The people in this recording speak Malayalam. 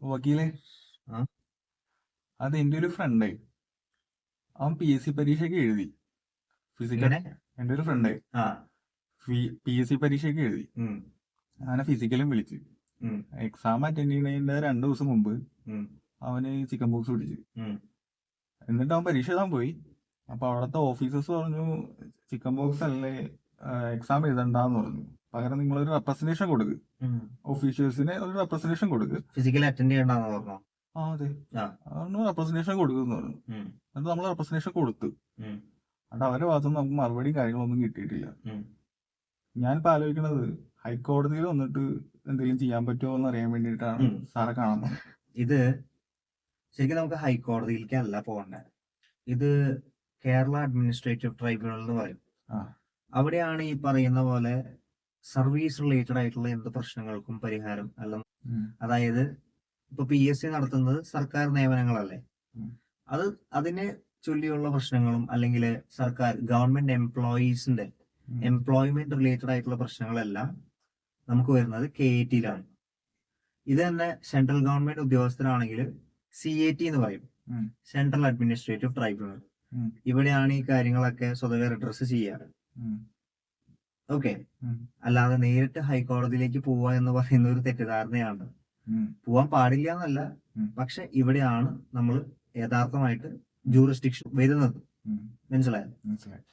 വക്കീലെ, ആ അത് എൻ്റെ ഒരു ഫ്രണ്ട്. അവൻ PSC പരീക്ഷയ്ക്ക് എഴുതി. ഫിസിക്കൽ. എങ്ങനെ എൻ്റെ ഒരു ഫ്രണ്ട് ആ PSC പരീക്ഷയ്ക്ക് എഴുതി. ഉം, അവനെ ഫിസിക്കലും വിളിച്ച്. ഉം, എക്സാം അറ്റൻഡ് ചെയ്യുന്നതിന്റെ 2 ദിവസം മുമ്പ് ഉം, അവന് ചിക്കൻ ബോക്സ് പിടിച്ചു. ഉം, എന്നിട്ട് അവൻ പരീക്ഷ എഴുതാൻ പോയി. അപ്പൊ അവിടുത്തെ ഓഫീസേഴ്സ് പറഞ്ഞു, ചിക്കൻ ബോക്സ് അല്ലേ, എക്സാം എഴുതണ്ടെന്ന് പറഞ്ഞു. പകരം നിങ്ങളൊരു റെപ്രസെന്റേഷൻ കൊടുക്ക്, ഉം. ഓഫീഷ്യൽസിന് ഒരു റെപ്രസെന്റേഷൻ കൊടുക്ക്. ഫിസിക്കൽ അറ്റൻഡ് ചെയ്യണ്ടെന്ന് പറഞ്ഞോ? ആ അതെ, ആ അവന് റെപ്രസെന്റേഷൻ കൊടുക്കുമെന്ന് പറഞ്ഞു. ഉം, എന്നിട്ട് നമ്മൾ റെപ്രസെന്റേഷൻ കൊടുത്തു. ഉം, എന്നിട്ട് അവരുടെ ഭാഗത്തുനിന്ന് നമുക്ക് മറുപടി കാര്യങ്ങളൊന്നും കിട്ടിയിട്ടില്ല. ഉം. ഞാനിപ്പോ ആലോചിക്കണത് ഹൈക്കോടതിയിൽ വന്നിട്ട് എന്തെങ്കിലും ചെയ്യാൻ പറ്റുമോ എന്ന് അറിയാൻ വേണ്ടിയിട്ടാണ് ഉം. സാറെ കാണാൻ വന്നത്. ഇത് ശരിക്കും നമുക്ക് ഹൈക്കോടതിയിലേക്കല്ല പോകേണ്ടത്. ഇത് കേരള അഡ്മിനിസ്ട്രേറ്റീവ് ട്രൈബ്യൂണൽ എന്ന് പറയും. ആ. അവിടെയാണ് ഈ പറയുന്ന പോലെ സർവീസ് റിലേറ്റഡ് ആയിട്ടുള്ള എന്ത് പ്രശ്നങ്ങൾക്കും പരിഹാരം അല്ല. ഉം. അതായത് ഇപ്പൊ PSC നടത്തുന്നത് സർക്കാർ നിയമനങ്ങളല്ലേ, ഉം. അതിനെ ചൊല്ലിയുള്ള പ്രശ്നങ്ങളും അല്ലെങ്കിൽ സർക്കാർ ഗവൺമെന്റ് എംപ്ലോയീസിന്റെ ഉം. എംപ്ലോയ്മെന്റ് റിലേറ്റഡ് ആയിട്ടുള്ള പ്രശ്നങ്ങളെല്ലാം നമുക്ക് വരുന്നത് KAT-യിലാണ്. ഇത് തന്നെ സെൻട്രൽ ഗവൺമെന്റ് ഉദ്യോഗസ്ഥരാണെങ്കിൽ CAT എന്ന് പറയും, ഉം. Central administrative tribunal. ഉം. ഇവിടെയാണ് ഈ കാര്യങ്ങളൊക്കെ സ്വതവേ റിഡ്രസ് ചെയ്യാറ്. ഉം. ഓക്കെ, ഉം. അല്ലാതെ നേരിട്ട് ഹൈക്കോടതിയിലേക്ക് പോവുക എന്ന് പറയുന്ന ഒരു തെറ്റിദ്ധാരണയാണ്. ഉം. പോവാൻ പാടില്ല എന്നല്ല, ഉം. പക്ഷെ ഇവിടെയാണ് നമ്മൾ യഥാർത്ഥമായിട്ട് ജൂറിസ്ഡിക്ഷൻ വരുന്നത്. ഉം. മനസ്സിലായോ? മനസ്സിലായി.